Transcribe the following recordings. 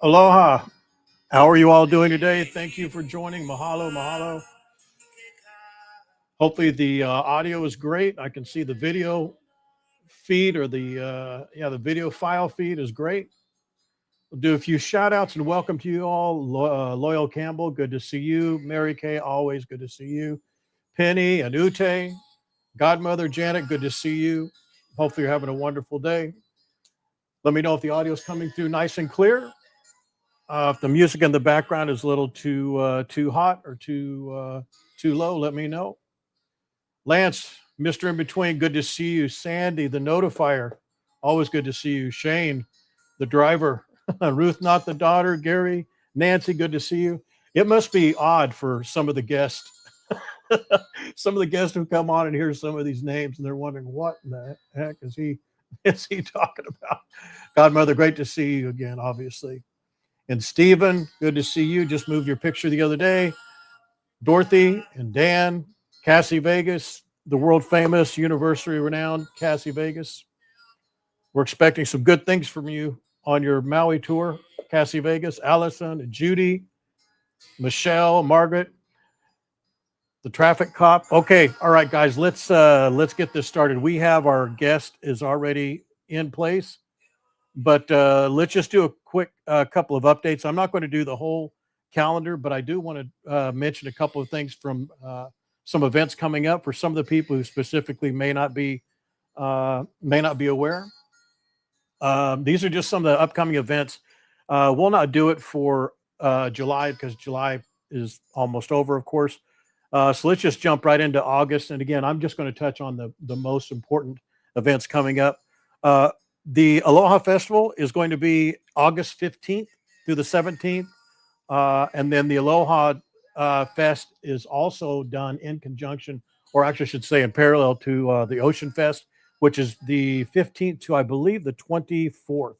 Aloha. How are you all doing today? Thank you for joining. Mahalo, mahalo. Hopefully the audio is great. I can see the video feed or the video file feed is great. We'll do a few shout outs and welcome to you all. Loyal Campbell, good to see you. Mary Kay, always good to see you. Penny and Ute, Godmother Janet, good to see you. Hopefully you're having a wonderful day. Let me know if the audio is coming through nice and clear. If the music in the background is a little too hot or too low, let me know. Lance, Mr. In Between, good to see you. Sandy, the notifier, always good to see you. Shane, the driver. Ruth, not the daughter. Gary, Nancy, good to see you. It must be odd for some of the guests. Some of the guests who come on and hear some of these names and they're wondering what in the heck is he talking about? Godmother, great to see you again, obviously. And Stephen, good to see you. Just moved your picture the other day. Dorothy and Dan, Cassie Vegas, the world famous, university renowned Cassie Vegas. We're expecting some good things from you on your Maui tour. Cassie Vegas, Allison, and Judy, Michelle, Margaret, the traffic cop. Okay, all right, guys, let's get this started. We have our guest is already in place. But let's just do a quick couple of updates. I'm not going to do the whole calendar, but I do want to mention a couple of things from some events coming up for some of the people who specifically may not be aware. These are just some of the upcoming events. We'll not do it for July because July is almost over, of course. So let's just jump right into August. And again, I'm just going to touch on the most important events coming up. The Aloha Festival is going to be August 15th through the 17th. And then the Aloha Fest is also done in conjunction, or actually I should say in parallel to the Ocean Fest, which is the 15th to, I believe, the 24th.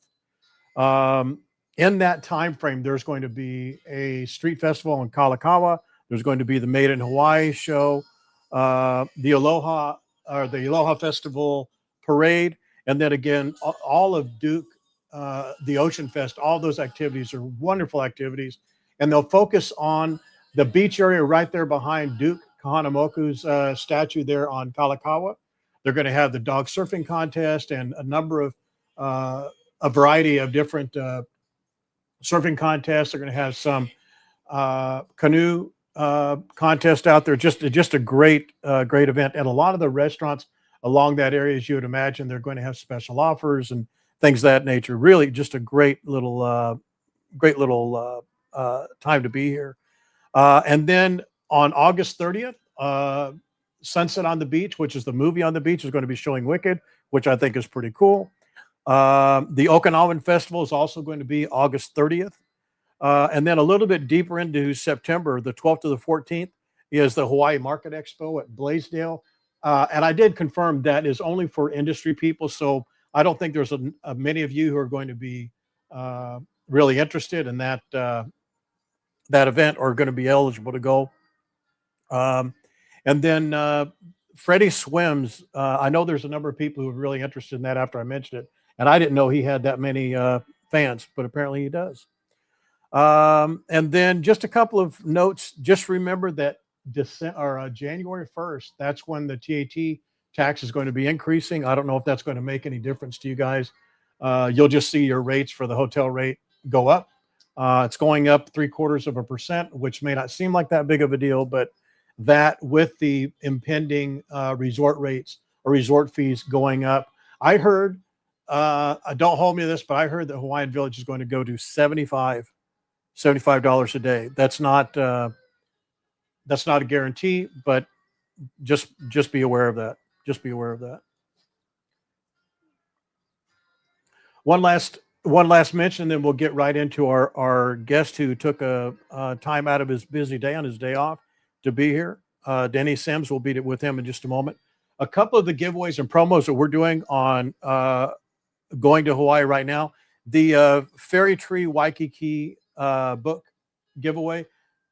In that time frame, there's going to be a street festival in Kalakaua. There's going to be the Made in Hawaii show, the Aloha Festival parade. And then again, all of Duke, the Ocean Fest, all those activities are wonderful activities. And they'll focus on the beach area right there behind Duke Kahanamoku's statue there on Kalakaua. They're going to have the dog surfing contest and a number of, a variety of different surfing contests. They're going to have some canoe contest out there. Just a great event. And a lot of the restaurants along that area, as you would imagine, they're going to have special offers and things of that nature. Really, just a great little time to be here. And then on August 30th, Sunset on the Beach, which is the movie on the beach, is going to be showing Wicked, which I think is pretty cool. The Okinawan Festival is also going to be August 30th. And then a little bit deeper into September, the 12th to the 14th, is the Hawaii Market Expo at Blaisdell. And I did confirm that is only for industry people. So I don't think there's many of you who are going to be really interested in that event or going to be eligible to go. And then Freddie Swims. I know there's a number of people who are really interested in that after I mentioned it. And I didn't know he had that many fans, but apparently he does. And then just a couple of notes. Just remember that January 1st, that's when the TAT tax is going to be increasing. I don't know if that's going to make any difference to you guys. You'll just see your rates for the hotel rate go up. It's going up 0.75%, which may not seem like that big of a deal, but that with the impending resort rates or resort fees going up, I heard, don't hold me to this, but I heard that Hawaiian Village is going to go to $75 a day. That's not a guarantee, but just be aware of that. Just be aware of that. One last mention, then we'll get right into our guest who took a time out of his busy day on his day off to be here. Denny Sims will be with him in just a moment. A couple of the giveaways and promos that we're doing on going to Hawaii right now. The Fairy Tree Waikiki book giveaway.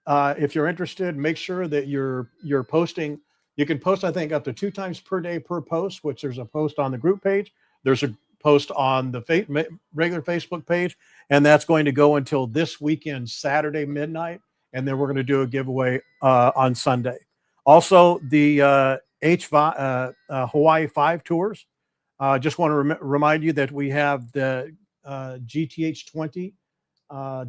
If you're interested, make sure that you're posting. You can post, I think, up to 2 times per day per post, which there's a post on the group page. There's a post on the regular Facebook page, and that's going to go until this weekend, Saturday midnight, and then we're going to do a giveaway on Sunday. Also, the Hawaii 5 tours. Just want to remind you that we have the GTH20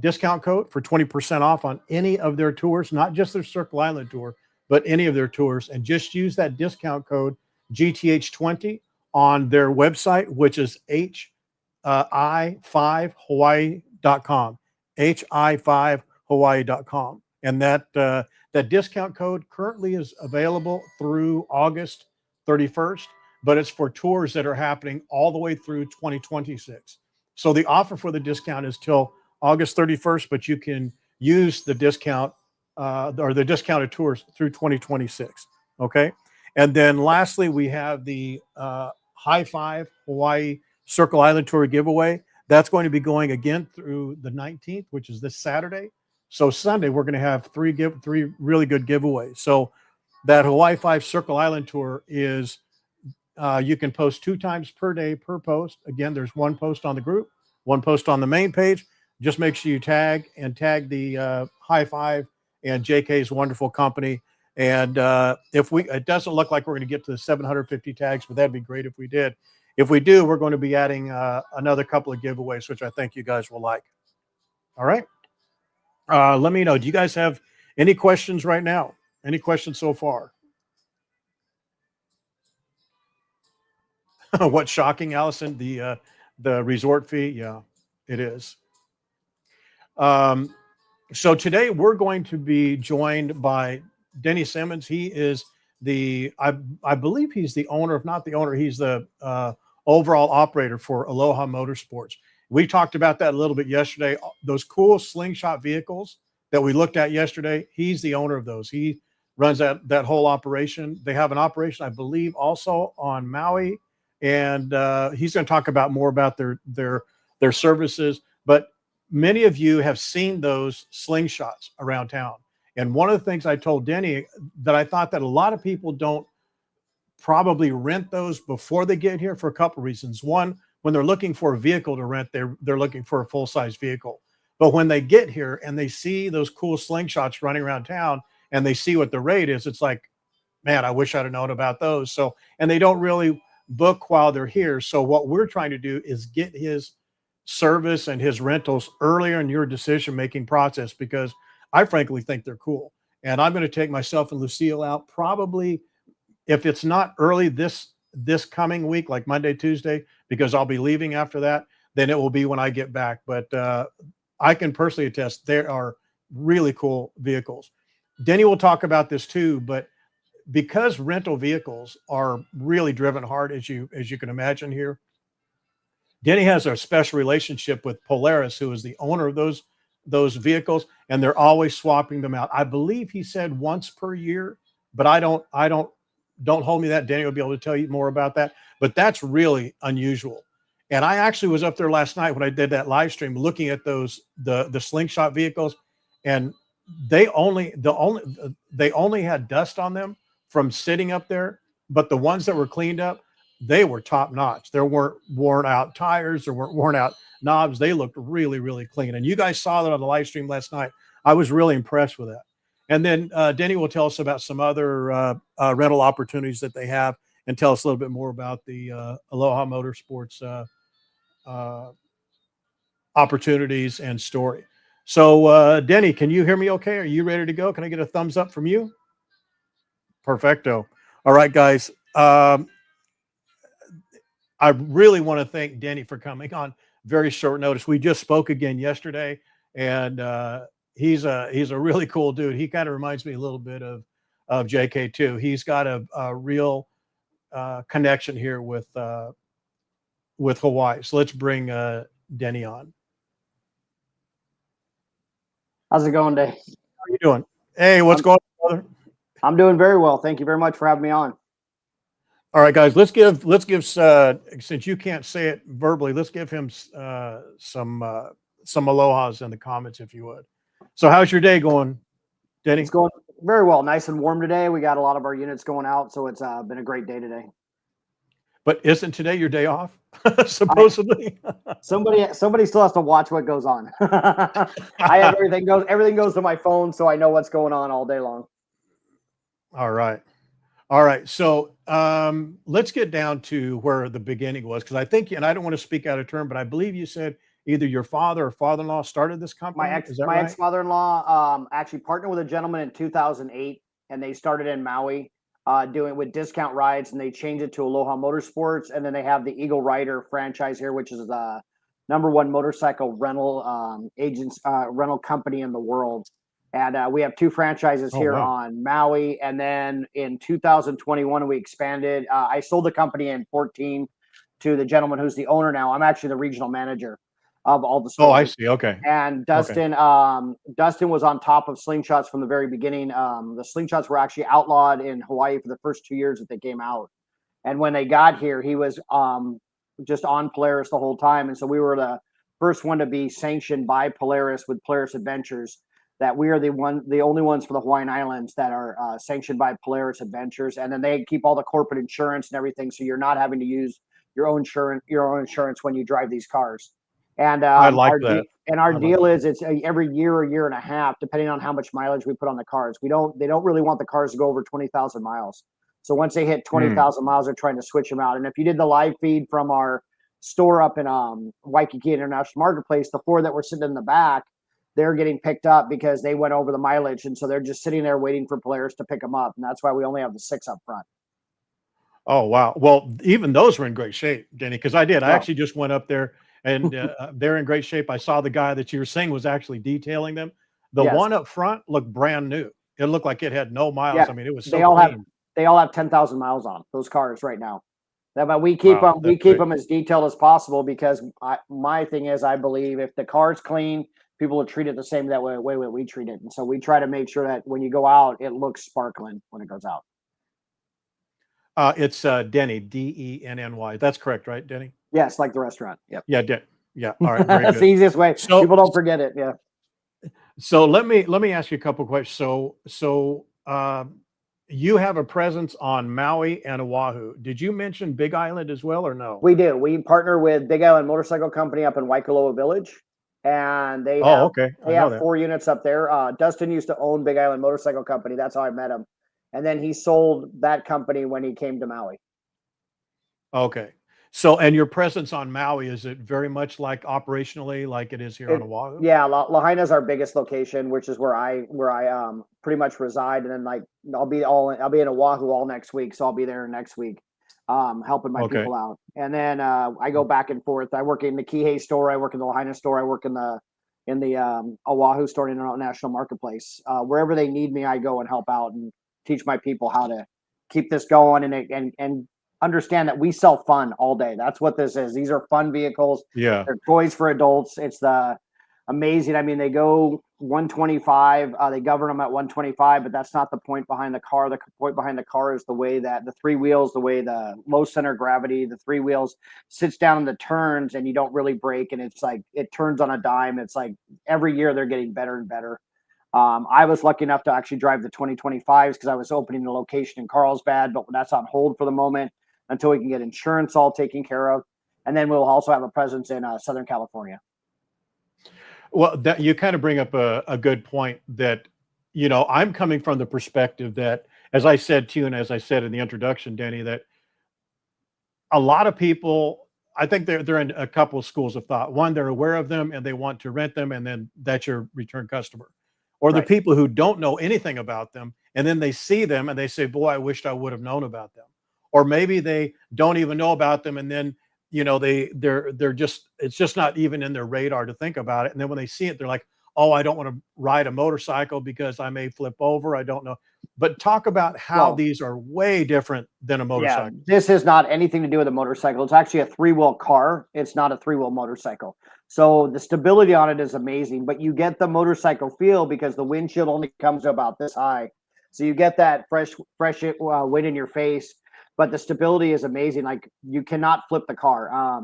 discount code for 20% off on any of their tours, not just their Circle Island tour, but any of their tours. And just use that discount code GTH20 on their website, which is hi5hawaii.com, hi5hawaii.com. And that discount code currently is available through August 31st, but it's for tours that are happening all the way through 2026. So the offer for the discount is till August 31st, but you can use the discount or the discounted tours through 2026. Okay. And then lastly, we have the High Five Hawaii Circle Island Tour giveaway. That's going to be going again through the 19th, which is this Saturday. So Sunday, we're going to have three really good giveaways. So that Hawaii 5 Circle Island Tour is, you can post 2 times per day per post. Again, there's 1 post on the group, 1 post on the main page. Just make sure you tag the High Five and JK's wonderful company. And it doesn't look like we're going to get to the 750 tags, but that'd be great if we did. If we do, we're going to be adding another couple of giveaways, which I think you guys will like. All right. Let me know. Do you guys have any questions right now? Any questions so far? What's shocking, Allison? The resort fee? Yeah, it is. So today we're going to be joined by Denny Simmons. He is I believe he's the owner, if not the owner, he's the overall operator for Aloha Motorsports. We talked about that a little bit yesterday. Those cool slingshot vehicles that we looked at yesterday, he's the owner of those. He runs that whole operation. They have an operation, I believe, also on Maui, and he's going to talk about more about their services. But many of you have seen those slingshots around town. And one of the things I told Denny that I thought that a lot of people don't probably rent those before they get here for a couple of reasons. One, when they're looking for a vehicle to rent, they're looking for a full-size vehicle. But when they get here and they see those cool slingshots running around town and they see what the rate is, it's like, man, I wish I'd have known about those. So, and they don't really book while they're here. So what we're trying to do is get his service and his rentals earlier in your decision-making process, because I frankly think they're cool. And I'm going to take myself and Lucille out probably, if it's not early this coming week, like Monday, Tuesday, because I'll be leaving after that, then it will be when I get back. But I can personally attest they are really cool vehicles. Denny will talk about this too, but because rental vehicles are really driven hard, as you can imagine here, Denny has a special relationship with Polaris, who is the owner of those vehicles, and they're always swapping them out. I believe he said once per year, but don't hold me that. Denny will be able to tell you more about that, but that's really unusual. And I actually was up there last night when I did that live stream looking at the slingshot vehicles, and they only had dust on them from sitting up there, but the ones that were cleaned up, they were top notch. There weren't worn out tires, there weren't worn out knobs. They looked really, really clean. And you guys saw that on the live stream last night. I was really impressed with that. And then Denny will tell us about some other rental opportunities that they have, and tell us a little bit more about the Aloha Motorsports opportunities and story. So Denny, can you hear me okay? Are you ready to go? Can I get a thumbs up from you? Perfecto. All right, guys. I really want to thank Denny for coming on very short notice. We just spoke again yesterday, and he's a really cool dude. He kind of reminds me a little bit of JK too. He's got a real connection here with Hawaii. So let's bring Denny on. How's it going, Dave? How are you doing? Hey, what's going on, brother? I'm doing very well. Thank you very much for having me on. All right, guys, let's give since you can't say it verbally, let's give him some alohas in the comments, if you would. So how's your day going, Denny? It's going very well. Nice and warm today. We got a lot of our units going out, so it's been a great day today. But isn't today your day off? Supposedly. Somebody still has to watch what goes on. I have everything goes to my phone, so I know what's going on all day long. All right. All right. So let's get down to where the beginning was, because I think, and I don't want to speak out of turn, but I believe you said either your father or father-in-law started this company. Is that right? Ex-mother-in-law actually partnered with a gentleman in 2008, and they started in Maui doing with discount rides, and they changed it to Aloha Motorsports, and then they have the Eagle Rider franchise here, which is the #1 motorcycle rental rental company in the world. And we have 2 franchises here on Maui. And then in 2021, we expanded. I sold the company in 14 to the gentleman who's the owner now. I'm actually the regional manager of all the stores. Oh, I see. Okay. And Dustin was on top of slingshots from the very beginning. The slingshots were actually outlawed in Hawaii for the first 2 years that they came out. And when they got here, he was just on Polaris the whole time. And so we were the first one to be sanctioned by Polaris with Polaris Adventures. That we are the only ones for the Hawaiian Islands that are sanctioned by Polaris Adventures, and then they keep all the corporate insurance and everything, so you're not having to use your own insurance when you drive these cars. And I like that. Our deal is it's every year or year and a half, depending on how much mileage we put on the cars. They don't really want the cars to go over 20,000 miles. So once they hit 20,000 miles, they're trying to switch them out. And if you did the live feed from our store up in Waikiki International Marketplace, the 4 that were sitting in the back, they're getting picked up because they went over the mileage. And so they're just sitting there waiting for Polaris to pick them up. And that's why we only have the 6 up front. Oh, wow. Well, even those were in great shape, Denny, because I actually just went up there and they're in great shape. I saw the guy that you were saying was actually detailing them. The one up front looked brand new. It looked like it had no miles. I mean, it was so clean. They all have 10,000 miles on those cars right now. But we keep them as detailed as possible because my thing is, I believe if the car's clean, people will treat it the same way we treat it. And so we try to make sure that when you go out, it looks sparkling when it goes out. It's Denny, Denny. That's correct, right, Denny? Yes, like the restaurant. Yep. Yeah, yeah. All right. Very That's good. the easiest way. So, people don't forget it. Yeah. So let me ask you a couple of questions. So you have a presence on Maui and Oahu. Did you mention Big Island as well, or no? We do. We partner with Big Island Motorcycle Company up in Waikoloa Village. And they have 4 units up there. Dustin used to own Big Island Motorcycle Company. That's how I met him. And then he sold that company when he came to Maui. Okay. So, and your presence on Maui, is it very much like operationally like it is here on Oahu? Yeah, Lahaina is our biggest location, which is where I pretty much reside. And then I'll be in Oahu all next week, so I'll be there next week. Helping my people out. And then I go back and forth. I work in the Kihei store. I work in the Lahaina store. I work in the Oahu store in International Marketplace. Wherever they need me, I go and help out and teach my people how to keep this going and understand that we sell fun all day. That's what this is. These are fun vehicles. Yeah. They're toys for adults. It's amazing. I mean, they go 125. They govern them at 125, but that's not the point behind the car. The point behind the car is the way that the 3 wheels, the way the low center of gravity, the 3 wheels sits down in the turns and you don't really brake. And it's like, it turns on a dime. It's like every year they're getting better and better. I was lucky enough to actually drive the 2025s because I was opening the location in Carlsbad, but that's on hold for the moment until we can get insurance all taken care of. And then we'll also have a presence in Southern California. Well, you kind of bring up a good point that, I'm coming from the perspective that, as I said to you, and as I said in the introduction, Denny, that a lot of people, I think they're in a couple of schools of thought. One, they're aware of them and they want to rent them, and then that's your return customer. Or the people who don't know anything about them, and then they see them and they say, boy, I wished I would have known about them. Or maybe they don't even know about them, and then they're just, it's just not even in their radar to think about it. And then when they see it, they're like, oh, I don't want to ride a motorcycle because I may flip over. I don't know. But talk about how these are way different than a motorcycle. Yeah, this is not anything to do with a motorcycle. It's actually a 3-wheel car. It's not a 3-wheel motorcycle. So the stability on it is amazing, but you get the motorcycle feel because the windshield only comes about this high. So you get that fresh wind in your face. But the stability is amazing. Like, you cannot flip the car.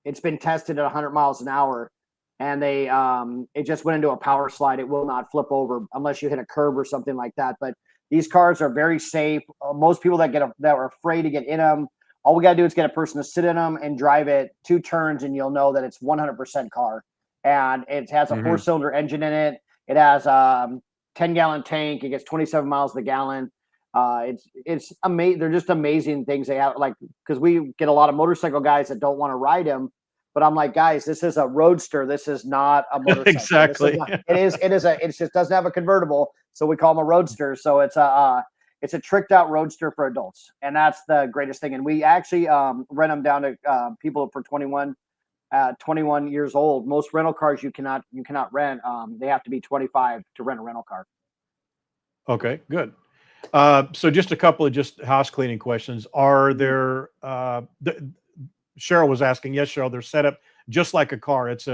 It's been tested at 100 miles an hour, and it just went into a power slide. It will not flip over unless you hit a curb or something like that. But these cars are very safe. Most people that are afraid to get in them All we got to do is get a person to sit in them and drive it 2 turns, and you'll know that it's 100% car. And it has a 4-cylinder engine in it. It has a 10-gallon tank. It gets 27 miles to the gallon. It's amazing. They're just amazing things they have. Like, because we get a lot of motorcycle guys that don't want to ride them, but I'm like, guys, this is a roadster. This is not a motorcycle. Exactly. It just doesn't have a convertible, so we call them a roadster. So it's a tricked out roadster for adults, and that's the greatest thing. And we actually rent them down to people for 21 years old. Most rental cars you cannot rent. They have to be 25 to rent a rental car. Okay, good. So just a couple of just house cleaning questions. Are there, Cheryl was asking, yes, Cheryl, they're set up just like a car. It's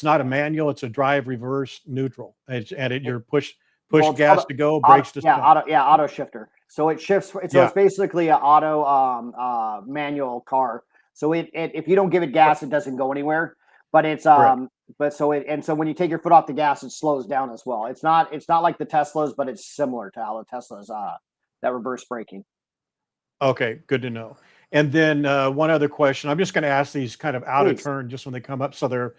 not a manual, it's a drive, reverse, neutral. You're push gas auto, to go, brakes to stop. Auto shifter. So it shifts. So it's basically an auto manual car. So if you don't give it gas, it doesn't go anywhere. But it's so when you take your foot off the gas, it slows down as well. It's not like the Teslas, but it's similar to how the Teslas that reverse braking. Okay, good to know. And then one other question. I'm just going to ask these kind of out of turn just when they come up. So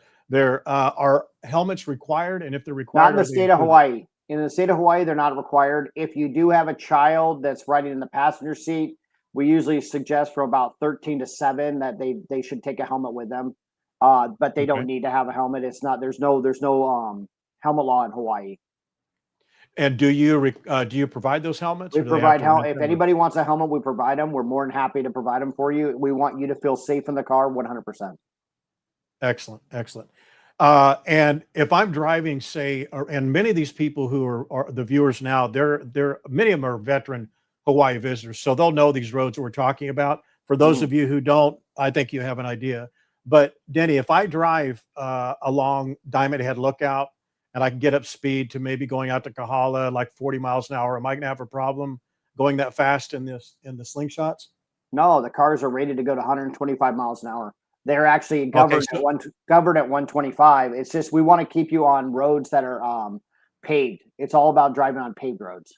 are helmets required? And if they're required, not in the state of Hawaii. In the state of Hawaii, they're not required. If you do have a child that's riding in the passenger seat, we usually suggest for about 13 to 7 that they should take a helmet with them. But they don't need to have a helmet. It's not. There's no helmet law in Hawaii. And do you provide those helmets? We provide helmet. If anybody wants a helmet, we provide them. We're more than happy to provide them for you. We want you to feel safe in the car 100%. Excellent. And if I'm driving, say, and many of these people who are the viewers now, many of them are veteran Hawaii visitors, so they'll know these roads that we're talking about. For those of you who don't, I think you have an idea. But Denny, if I drive along Diamond Head Lookout and I can get up speed to maybe going out to Kahala like 40 miles an hour, am I going to have a problem going that fast in the slingshots? No, the cars are rated to go to 125 miles an hour. They're actually governed at 125. It's just we want to keep you on roads that are paved. It's all about driving on paved roads.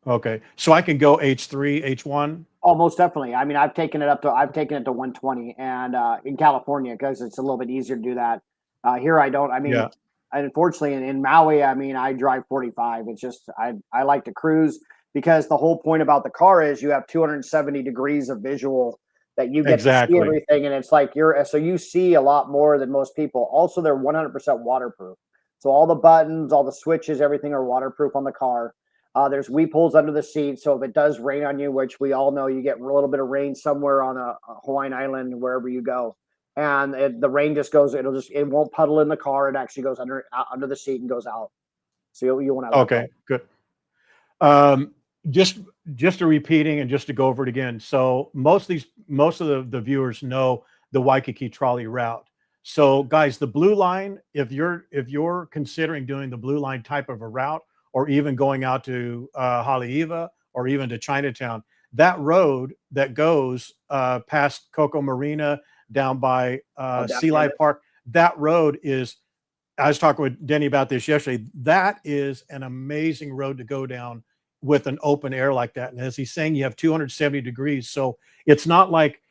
Okay, so I can go H3, H1. Oh, most definitely. I mean, I've taken it to 120, and in California because it's a little bit easier to do that. Here I don't. I mean, unfortunately, in Maui, I mean, I drive 45. It's just I like to cruise because the whole point about the car is you have 270 degrees of visual that you get to see everything, and it's like so you see a lot more than most people. Also, they're 100% waterproof. So all the buttons, all the switches, everything are waterproof on the car. There's weep holes under the seat, so if it does rain on you, which we all know you get a little bit of rain somewhere on a Hawaiian island, wherever you go, and the rain just goes, it won't puddle in the car. It actually goes under the seat and goes out. So you won't have good. Just a repeating and just to go over it again. So most of the viewers know the Waikiki trolley route. So guys, the blue line, if you're considering doing the blue line type of a route, or even going out to Haleiwa or even to Chinatown, that road that goes past Coco Marina down by Sea Life Park, that road is, I was talking with Denny about this yesterday, that is an amazing road to go down with an open air like that. And as he's saying, you have 270 degrees. So it's not like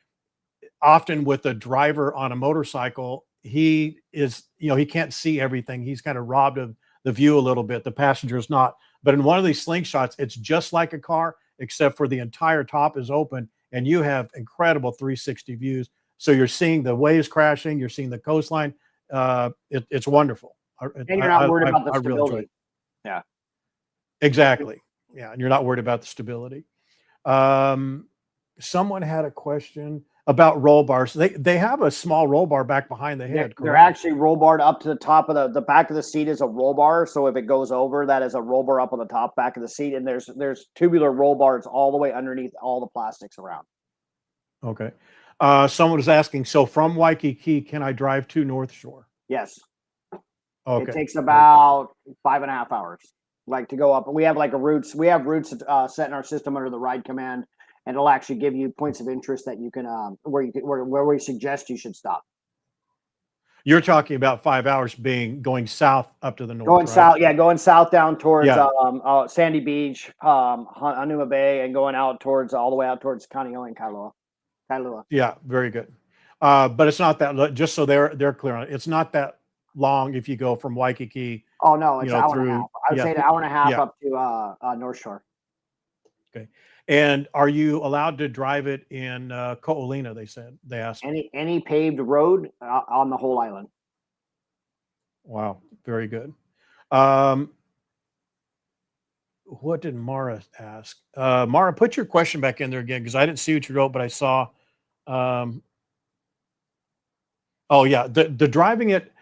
often with a driver on a motorcycle, he can't see everything. He's kind of robbed of the view a little bit. The passenger is not. But in one of these slingshots, it's just like a car, except for the entire top is open and you have incredible 360 views. So you're seeing the waves crashing, you're seeing the coastline. It's wonderful. And you're not worried about the stability. Really yeah, exactly. Yeah, and you're not worried about the stability. Someone had a question about roll bars. They have a small roll bar back behind the head. They're actually roll barred up to the top of the back of the seat is a roll bar. So if it goes over, that is a roll bar up on the top back of the seat. And there's tubular roll bars all the way underneath all the plastics around. Okay. Someone was asking, so from Waikiki, can I drive to North Shore? Yes. Okay. It takes about 5.5 hours. Like to go up. We have routes set in our system under the ride command. And it'll actually give you points of interest that you can where we suggest you should stop. You're talking about 5 hours going south up to the north. Going south, yeah, going south down towards Sandy Beach, Hanauma Bay, and going out towards all the way out towards Kaneohe and Kailua. Kailua. Yeah, very good. But it's not that. Just so they're clear on it, it's not that long if you go from Waikiki. Oh no, it's an hour and a half. Through I would say an hour and a half yeah. up to North Shore. Okay. And are you allowed to drive it in Koʻolina? They asked. Any paved road on the whole island. Wow, very good. What did Mara ask? Mara, put your question back in there again because I didn't see what you wrote, but I saw. Oh yeah, the driving it.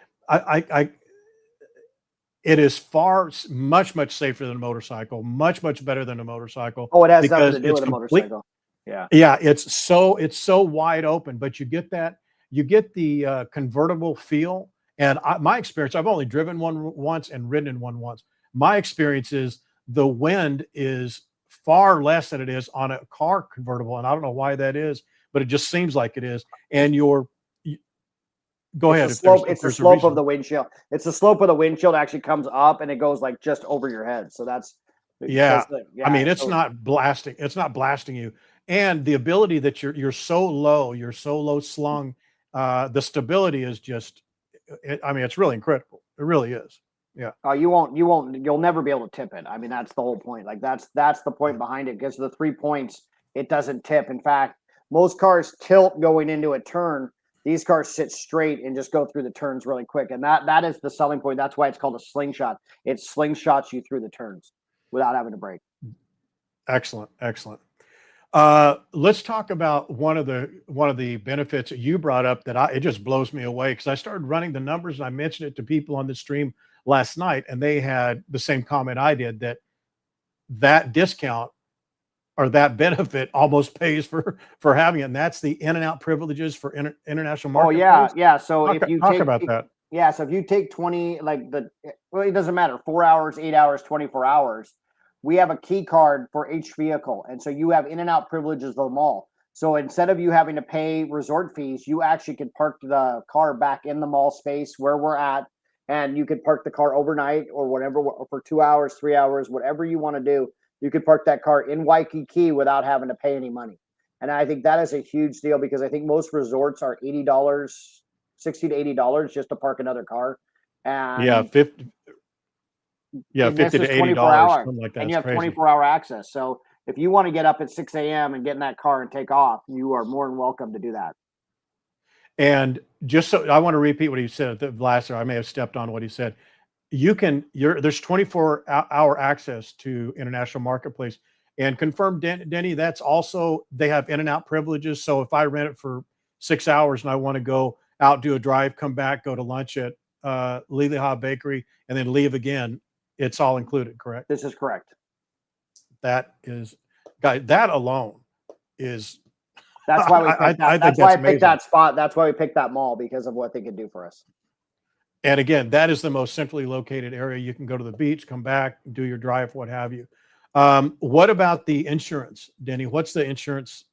It is much safer than a motorcycle. Much better than a motorcycle. Oh, it has nothing to do with a motorcycle. Yeah, it's so wide open, but you get the convertible feel. And my experience, I've only driven one once and ridden in one once. My experience is the wind is far less than it is on a car convertible, and I don't know why that is, but it just seems like it is. And go ahead. It's the slope of the windshield. It's the slope of the windshield actually comes up and it goes like just over your head. So that's I mean, it's not blasting. It's not blasting you. And the ability that you're so low slung, the stability is just, I mean, it's really incredible. It really is. Yeah. You'll never be able to tip it. I mean, that's the whole point. Like that's the point behind it. Because the 3 points, it doesn't tip. In fact, most cars tilt going into a turn. These cars sit straight and just go through the turns really quick. And that is the selling point. That's why it's called a slingshot. It slingshots you through the turns without having to brake. Excellent. Let's talk about one of the benefits that you brought up that it just blows me away because I started running the numbers and I mentioned it to people on the stream last night and they had the same comment I did that discount or that benefit almost pays for having it. And that's the in and out privileges for international marketplace. Oh yeah. So if you talk about that. Yeah. So if you take 20, it doesn't matter, 4 hours, 8 hours, 24 hours, we have a key card for each vehicle. And so you have in and out privileges of the mall. So instead of you having to pay resort fees, you actually can park the car back in the mall space where we're at. And you could park the car overnight or whatever, for 2 hours, 3 hours, whatever you want to do. You could park that car in Waikiki without having to pay any money. And I think that is a huge deal because I think most resorts are $80, $60 to $80 just to park another car. And yeah, 50 to $80, something like that. And you have 24-hour access. So if you want to get up at 6 a.m. and get in that car and take off, you are more than welcome to do that. And just so I want to repeat what he said at the last, I may have stepped on what he said. There's 24-hour access to international marketplace and confirm Denny. That's also, they have in and out privileges. So if I rent it for 6 hours and I want to go out, do a drive, come back, go to lunch at Aloha Bakery and then leave again, it's all included. Correct? This is correct. That is, guys, that alone is. That's why we picked that's why I picked that spot. That's why we picked that mall because of what they could do for us. And again, that is the most centrally located area. You can go to the beach, come back, do your drive, what have you. What about the insurance, Denny? What's the insurance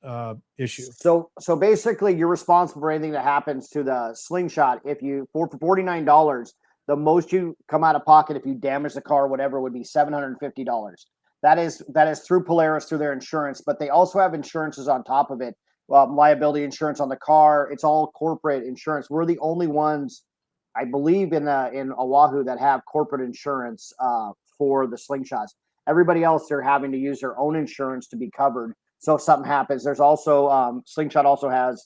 issue? So basically, you're responsible for anything that happens to the slingshot. If you for $49, the most you come out of pocket if you damage the car, or whatever, would be $750. That is through Polaris, through their insurance, but they also have insurances on top of it. Liability insurance on the car. It's all corporate insurance. We're the only ones, I believe, in Oahu that have corporate insurance for the slingshots. Everybody else, they're having to use their own insurance to be covered. So if something happens, there's also Slingshot also has,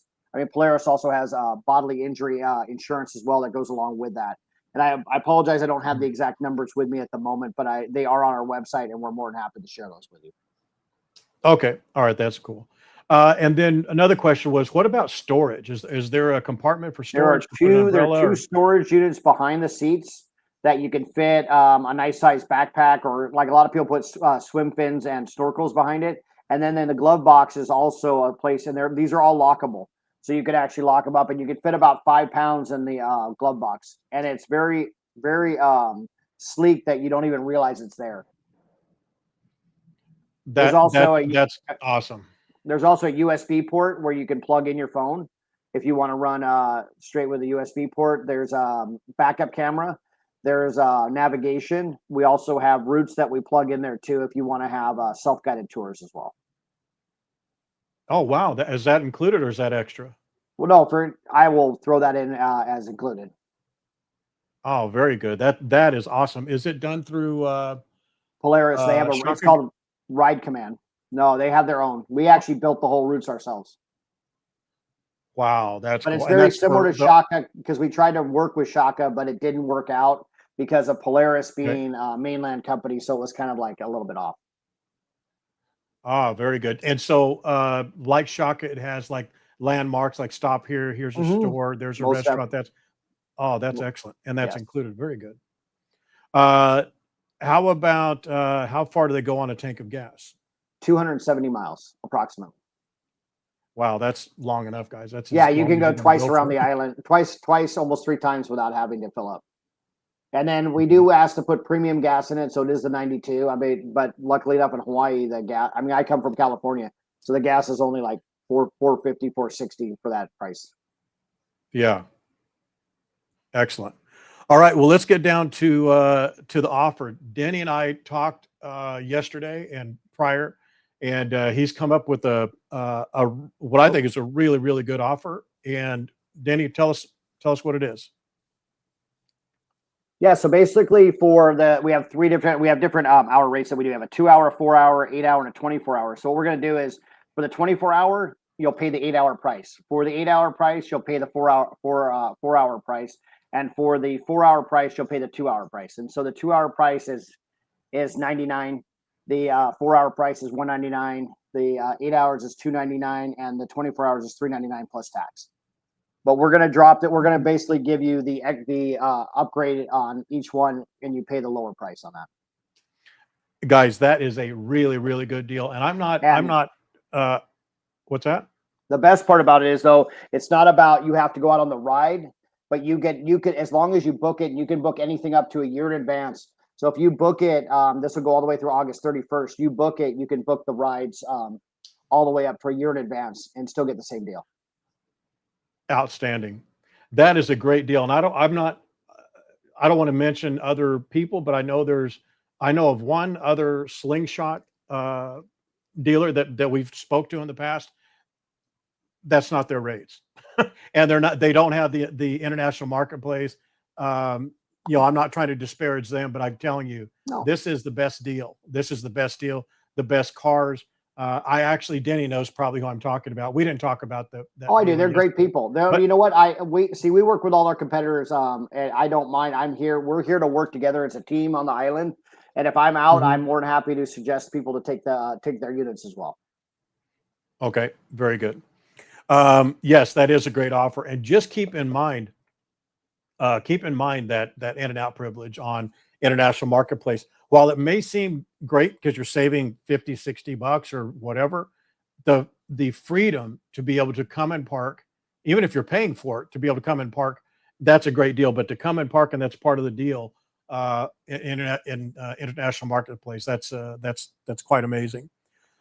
Polaris also has bodily injury insurance as well that goes along with that. And I apologize, I don't have the exact numbers with me at the moment, but they are on our website, and we're more than happy to share those with you. Okay, all right, that's cool. And then another question was, what about storage? Is there a compartment for storage? There are two storage units behind the seats that you can fit a nice size backpack, or like a lot of people put swim fins and snorkels behind it. And then the glove box is also a place in there. These are all lockable. So you could actually lock them up and you could fit about 5 pounds in the glove box. And it's very, very sleek that you don't even realize it's there. That's awesome. There's also a USB port where you can plug in your phone if you want to run straight with a USB port. There's a backup camera. There's navigation. We also have routes that we plug in there too if you want to have self-guided tours as well. Oh, wow. Is that included or is that extra? Well, no, I will throw that in as included. Oh, very good. That is awesome. Is it done through Polaris, they have it's Shaka? called Ride Command. No, they have their own. We actually built the whole routes ourselves. Wow, that's But it's cool. And very that's similar for to the Shaka because we tried to work with Shaka, but it didn't work out because of Polaris okay. being a mainland company. So it was kind of like a little bit off. Ah, very good. And so like Shaka, it has like landmarks like stop here, here's a Mm-hmm. store, there's a Most of restaurant. That's excellent. And that's yes, included. Very good. Uh how about how far do they go on a tank of gas? 270 miles approximately. Wow, that's long enough, guys. That's Yeah, as you long can as go you're going to twice go around for the it. island, twice, almost 3 times without having to fill up. And then we Okay. do ask to put premium gas in it, so it is the 92. I mean, but luckily enough in Hawaii, the gas. I mean, I come from California, so the gas is only like 450, 460 for that price. Yeah. Excellent. All right. Well, let's get down to the offer. Denny and I talked yesterday and prior, and he's come up with a what I think is a really really good offer. And Denny, tell us what it is. Yeah, so basically we have different hour rates that we do. We have a 2 hour, 4 hour, 8 hour, and a 24 hour. So what we're gonna do is for the 24 hour, you'll pay the 8 hour price. For the 8 hour price, you'll pay the 4 hour price, and for the 4 hour price, you'll pay the 2 hour price. And so the 2 hour price is 99. The 4 hour price is 199. The 8 hours is 299, and the 24 hours is 399 plus tax. But we're going to drop it. We're going to basically give you the upgrade on each one, and you pay the lower price on that. Guys, that is a really really good deal. And I'm And not what's that? the best part about it is though, it's not about you have to go out on the ride, but you can as long as you book it, you can book anything up to a year in advance. So if you book it, this will go all the way through August 31st. You book it, you can book the rides all the way up for a year in advance and still get the same deal. Outstanding. That is a great deal. And I don't want to mention other people, but I know of one other slingshot dealer that we've spoke to in the past. That's not their rates. And they don't have the international marketplace. I'm not trying to disparage them, but I'm telling you, No. this is the best deal. This is the best deal, the best cars. Denny knows probably who I'm talking about. We didn't talk about that. Oh, I do. dealer They're great yesterday, people. but You know what? We work with all our competitors. And I don't mind. We're here to work together as a team on the island. And if I'm out, mhm. I'm more than happy to suggest people to take their units as well. Okay, very good. Yes, that is a great offer. And just keep in mind that in and out privilege on international marketplace. While it may seem great because you're saving 50, $60 or whatever, the freedom to be able to come and park, even if you're paying for it, to be able to come and park, that's a great deal. But to come and park, and that's part of the deal in international marketplace. That's quite amazing.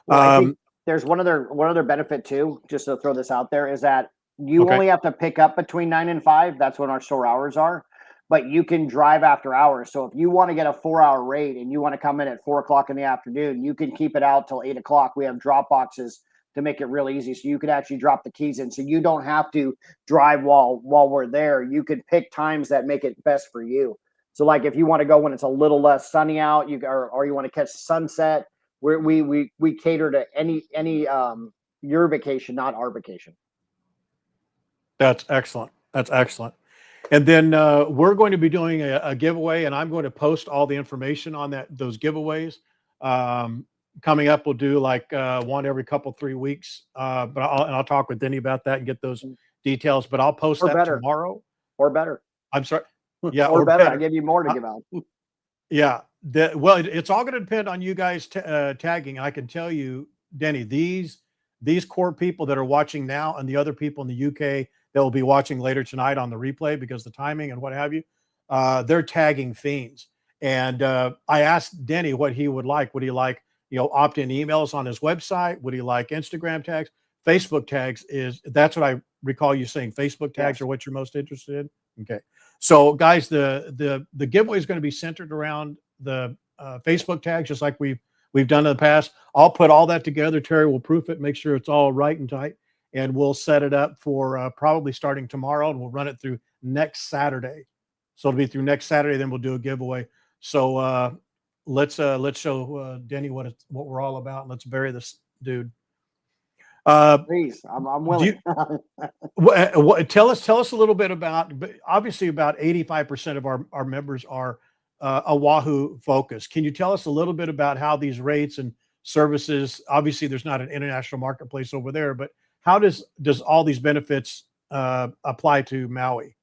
Well, I think Um, there's one other benefit too, just to throw this out there, is that you okay. only have to pick up between 9 and 5. That's when our store hours are. But you can drive after hours. So if you want to get a 4 hour rate and you want to come in at 4 o'clock in the afternoon, you can keep it out till 8 o'clock. We have drop boxes to make it real easy. So you could actually drop the keys in. So you don't have to drive while we're there. You could pick times that make it best for you. So like if you want to go when it's a little less sunny out, or you want to catch the sunset, we cater to any your vacation, not our vacation. That's excellent. That's excellent. And then we're going to be doing a giveaway, and I'm going to post all the information on those giveaways. Coming up, we'll do like one every couple 3 weeks. But I'll talk with Denny about that and get those details. But I'll post Or that better. tomorrow. Or better. I'm sorry. Yeah, or or better. I better. give you more to give out. Yeah. It's all going to depend on you guys tagging. I can tell you, Denny, these core people that are watching now and the other people in the UK that will be watching later tonight on the replay because the timing and what have you, they're tagging fiends. And I asked Denny what he would like. Would he like, opt-in emails on his website? Would he like Instagram tags? Facebook tags that's what I recall you saying. Facebook tags Yes. are what you're most interested in. Okay. So guys, the giveaway is going to be centered around the Facebook tags, just like we've done in the past. I'll put all that together. Terry will proof it, make sure it's all right and tight, and we'll set it up for probably starting tomorrow, and we'll run it through next Saturday. So it'll be through next Saturday. Then we'll do a giveaway. So let's show Denny what we're all about, and let's bury this dude. Please, I'm willing. Tell us a little bit about. Obviously, about 85% of our members are Oahu focused. Can you tell us a little bit about how these rates and services? Obviously, there's not an international marketplace over there, but how does all these benefits apply to Maui?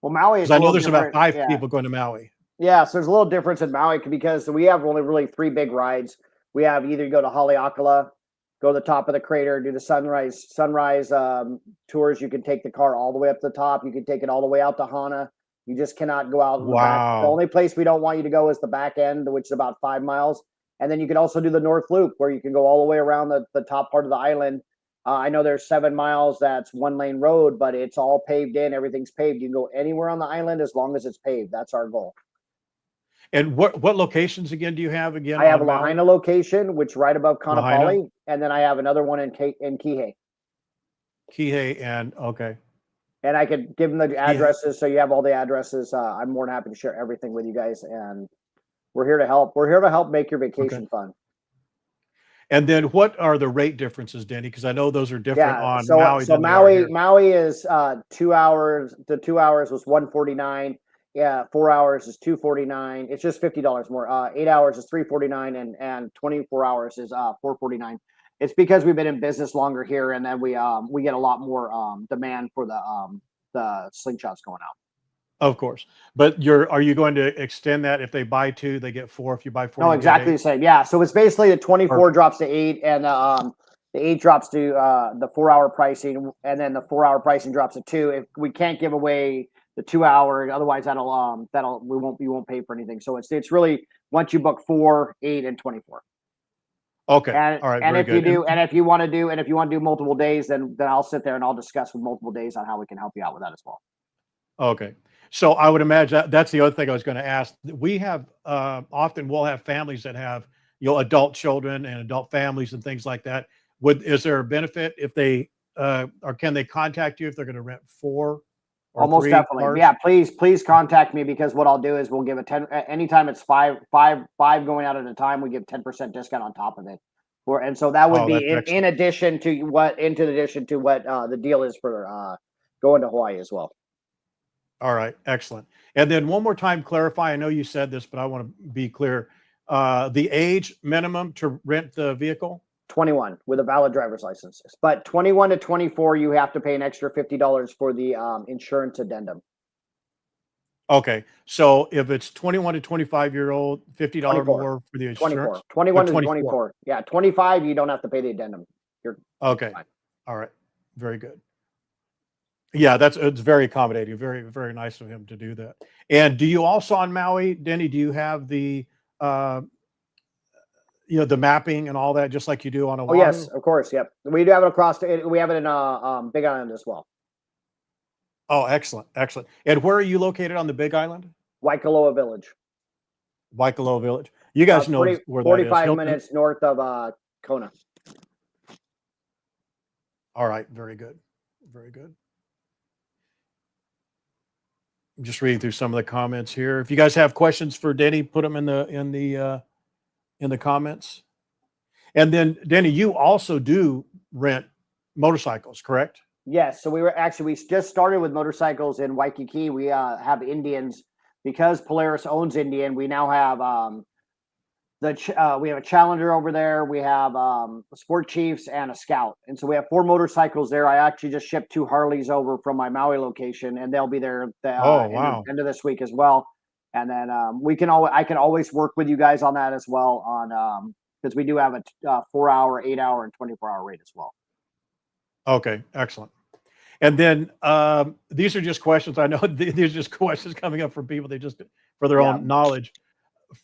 Well, Maui is because I know there's about different. 5 people going to Maui. Yeah, so there's a little difference in Maui because we have only really 3 big rides. We have either go to Haleakala, go to the top of the crater, do the sunrise tours. You can take the car all the way up to the top. You can take it all the way out to Hana. You just cannot go out in the back. The only place we don't want you to go is the back end, which is about 5 miles. And then you can also do the North Loop, where you can go all the way around the top part of the island. I know there's 7 miles. That's 1-lane road, but it's all paved in. Everything's paved. You can go anywhere on the island as long as it's paved. That's our goal. And what locations again do you have again? I have a Lahaina location, which right above Kaanapali, and then I have another one in Kihei. Kihei and okay. And I could give them the addresses, so you have all the addresses. I'm more than happy to share everything with you guys, and we're here to help. We're here to help make your vacation fun. And then, what are the rate differences, Denny? Because I know those are different on Maui. So Maui is 2 hours. The 2 hours was $149. Yeah, 4 hours is $249. It's just $50 more. 8 hours is $349, and 24 hours is $449. It's because we've been in business longer here, and then we get a lot more demand for the slingshots going out. Of course, but are you going to extend that if they buy 2, they get 4? If you buy 4, no, exactly the same. Yeah, so it's basically the 24 drops to 8, and the 8 drops to the 4 hour pricing, and then the 4 hour pricing drops to 2. If we can't give away the 2 hour, otherwise we won't pay for anything. So it's really once you book 4, 8, and 24. Okay. All right. And if you want to do multiple days, then I'll sit there and I'll discuss with multiple days on how we can help you out with that as well. Okay. So I would imagine that's the other thing I was going to ask. We have often we'll have families that have adult children and adult families and things like that. Is there a benefit if they or can they contact you if they're going to rent 4? Almost definitely. Cars? Yeah, please contact me, because what I'll do is we'll give a 10 anytime it's five going out at a time, we give 10% discount on top of it. And so that would be in addition to what the deal is for going to Hawaii as well. All right, excellent. And then one more time, clarify. I know you said this, but I want to be clear. The age minimum to rent the vehicle? 21 with a valid driver's license. But 21 to 24, you have to pay an extra $50 for the insurance addendum. Okay, so if it's 21 to 25-year-old, $50 more for the insurance. 21 to 24. Yeah, 25, you don't have to pay the addendum. You're okay. Fine. All right, very good. Yeah, it's very accommodating. Very, very nice of him to do that. And do you also on Maui, Denny? Do you have the the mapping and all that, just like you do on Oahu? Oh yes, of course. Yep, we do have it we have it in Big Island as well. Oh, excellent, excellent. And where are you located on the Big Island? Waikoloa Village. Waikoloa Village. You guys know where that is. 45 minutes north of Kona. All right, very good, very good. I'm just reading through some of the comments here. If you guys have questions for Denny, put them in the comments. And then, Denny, you also do rent motorcycles, correct? Yes. So we just started with motorcycles in Waikiki. We have Indians because Polaris owns Indian. We now have we have a Challenger over there. We have Sport Chiefs and a Scout, and so we have 4 motorcycles there. I actually just shipped 2 Harleys over from my Maui location, and they'll be there end of this week as well. And then I can always work with you guys on that as well on because we do have a 4 hour, 8 hour, and 24 hour rate as well. Okay, excellent. And then these are just questions. I know these are just questions coming up from people. They just for their own knowledge.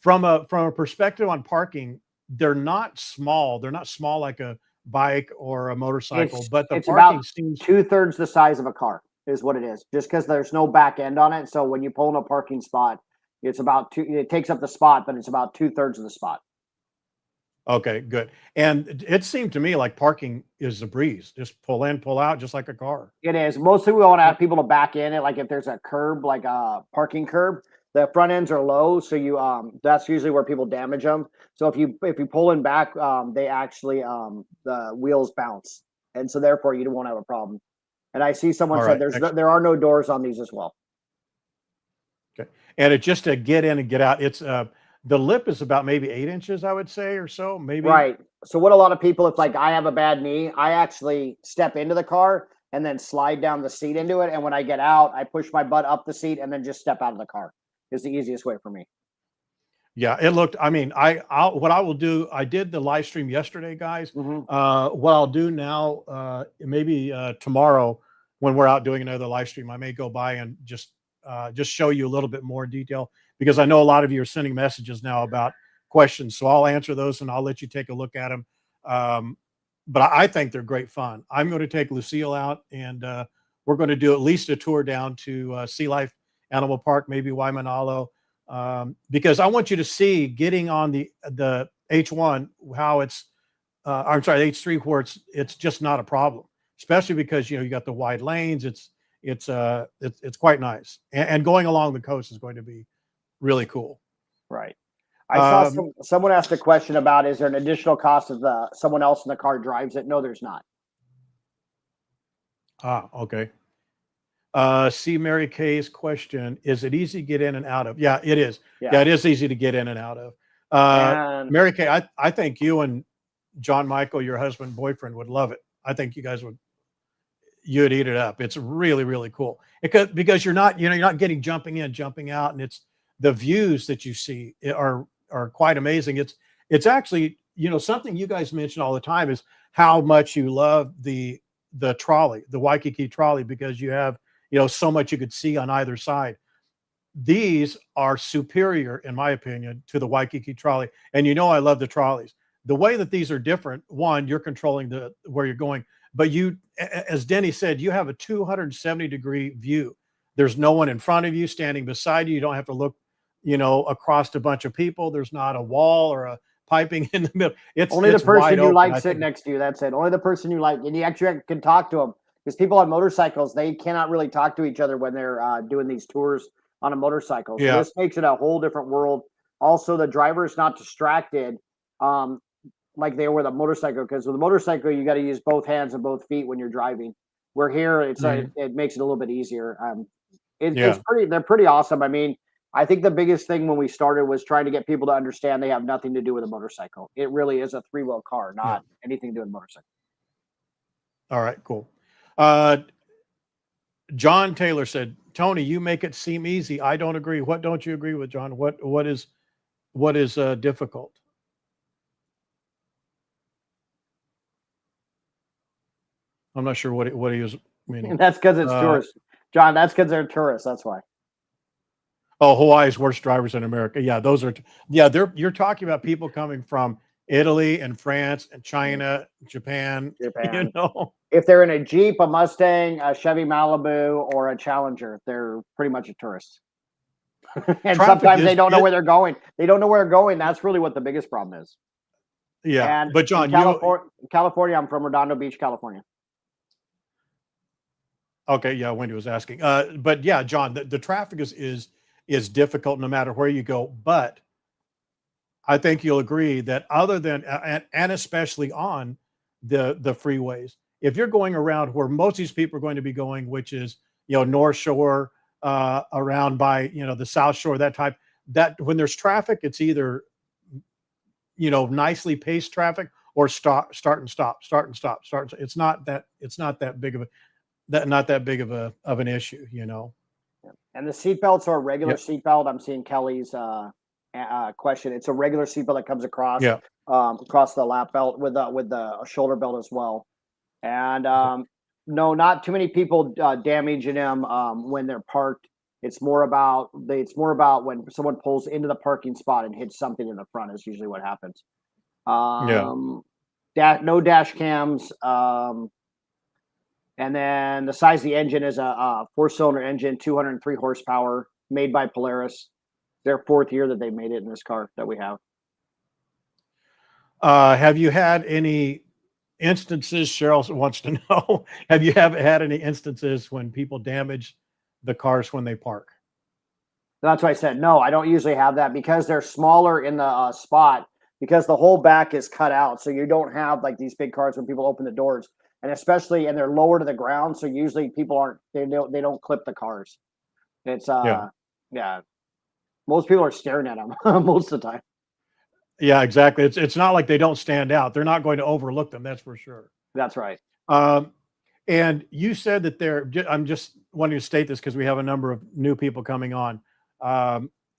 From a perspective on parking, they're not small. They're not small like a bike or a motorcycle, but the parking seems 2/3 the size of a car is what it is. Just because there's no back end on it, so when you pull in a parking spot, it's about it takes up the spot, but it's about 2/3 of the spot. Okay, good. And it seemed to me like parking is a breeze. Just pull in, pull out, just like a car. It is. Mostly we want to have people to back in it. Like if there's a curb, like a parking curb, the front ends are low. So that's usually where people damage them. So if you pull in back, they actually, the wheels bounce. And so therefore you won't have a problem. And I see someone All said right. Excellent. there are no doors on these as well. Okay. And it just to get in and get out, it's the lip is about maybe 8 inches, I would say, or so, maybe. Right. So what a lot of people, if like I have a bad knee, I actually step into the car and then slide down the seat into it. And when I get out, I push my butt up the seat and then just step out of the car. Is the easiest way for me. Yeah, it looked. I mean, what I will do. I did the live stream yesterday, guys. Mm-hmm. What I'll do now, maybe tomorrow when we're out doing another live stream, I may go by and just show you a little bit more detail because I know a lot of you are sending messages now about questions. So I'll answer those and I'll let you take a look at them. But I think they're great fun. I'm going to take Lucille out and we're going to do at least a tour down to Sea Life Animal Park, maybe Waimanalo. Because I want you to see getting on the H1 how it's I'm sorry, H3 where it's just not a problem, especially because you got the wide lanes. It's quite nice, and going along the coast is going to be really cool. Right. I saw someone asked a question about is there an additional cost if someone else in the car drives it? No, there's not. Okay. See Mary Kay's question. Is it easy to get in and out of? Yeah, it is. Yeah, it is easy to get in and out of. Mary Kay, I think you and John Michael, your husband, boyfriend, would love it. I think you'd eat it up. It's really, really cool. Because you're not getting jumping in, jumping out, and it's the views that you see are quite amazing. It's actually, something you guys mention all the time is how much you love the trolley, the Waikiki trolley, because you have so much you could see on either side. These are superior, in my opinion, to the Waikiki trolley. And I love the trolleys. The way that these are different, one, you're controlling where you're going, but as Denny said, you have a 270-degree view. There's no one in front of you standing beside you. You don't have to look, across a bunch of people. There's not a wall or a piping in the middle. It's only the person you like sitting next to you. That's it. Only the person you like, and you actually can talk to them. Because people on motorcycles, they cannot really talk to each other when they're doing these tours on a motorcycle. So this makes it a whole different world. Also, the driver is not distracted like they are with a motorcycle. Because with a motorcycle, you got to use both hands and both feet when you're driving. Where here, it makes it a little bit easier. It's pretty. They're pretty awesome. I mean, I think the biggest thing when we started was trying to get people to understand they have nothing to do with a motorcycle. It really is a three-wheel car, not anything to do with a motorcycle. All right, cool. John Taylor said, Tony, you make it seem easy. I don't agree. What don't you agree with, John? What is difficult? I'm not sure what he was meaning. That's because it's tourists, John. That's because they're tourists. That's why. Oh, Hawaii's worst drivers in America. Yeah, those are. You're talking about people coming from Italy and France and China, Japan. If they're in a Jeep, a Mustang, a Chevy Malibu, or a Challenger, they're pretty much a tourist. And sometimes they don't know where they're going. They don't know where they're going. That's really what the biggest problem is. Yeah, and but John, California, I'm from Redondo Beach, California. Okay, yeah, Wendy was asking. But yeah, John, the traffic is difficult no matter where you go. But I think you'll agree that other than and especially on the freeways, if you're going around where most of these people are going to be going, which is North Shore, around by the South Shore, that when there's traffic, it's either nicely paced traffic or start and stop. It's not that big of an issue, And the seatbelts are a regular seatbelt. I'm seeing Kelly's question. It's a regular seatbelt that comes across across the lap belt with the shoulder belt as well. And no, not too many people damaging them when they're parked. It's more about when someone pulls into the parking spot and hits something in the front is usually what happens. No dash cams. And then the size of the engine is a 4-cylinder engine, 203 horsepower, made by Polaris. Their 4th year that they made it in this car that we have. Have you had any instances? Cheryl wants to know. Have you had any instances when people damage the cars when they park? That's why I said no. I don't usually have that because they're smaller in the spot because the whole back is cut out, so you don't have like these big cars when people open the doors, and especially and they're lower to the ground, so usually people aren't they don't clip the cars. It's Yeah. yeah, most people are staring at them most of the time. Yeah, exactly. It's not like they don't stand out. They're not going to overlook them. That's for sure. That's right. Um, and you said that I'm just wanting to state this because we have a number of new people coming on.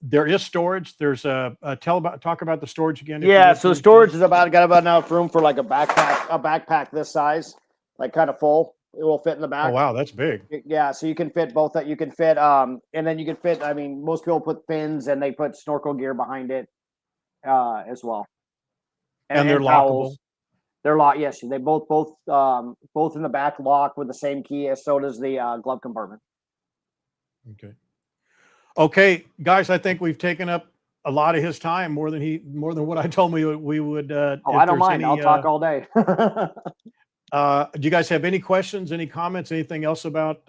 There is storage. There's talk about the storage again. If you Yeah, would, so please, storage Denny. is got about enough room for like a backpack this size, like kind of full. It will fit in the Oh back. wow, that's big. Yeah, so you can fit both that you can fit and then you can fit, I mean, most people put fins and they put snorkel gear behind it as well. And they're And lockable. towels. They're locked. Yes, they both in the back lock with the same key as so does the glove compartment. Okay. Okay, guys, I think we've taken up a lot of his time, more than what I told me we would. Oh, If I don't there's mind. any, I'll talk all day. do you guys have any questions, any comments, anything else about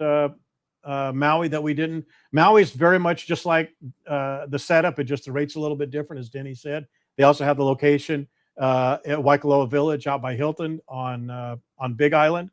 Maui that we didn't? Maui is very much just like the setup. It just the rate's a little bit different, as Denny said. They also have the location at Waikoloa Village out by Hilton on Big Island.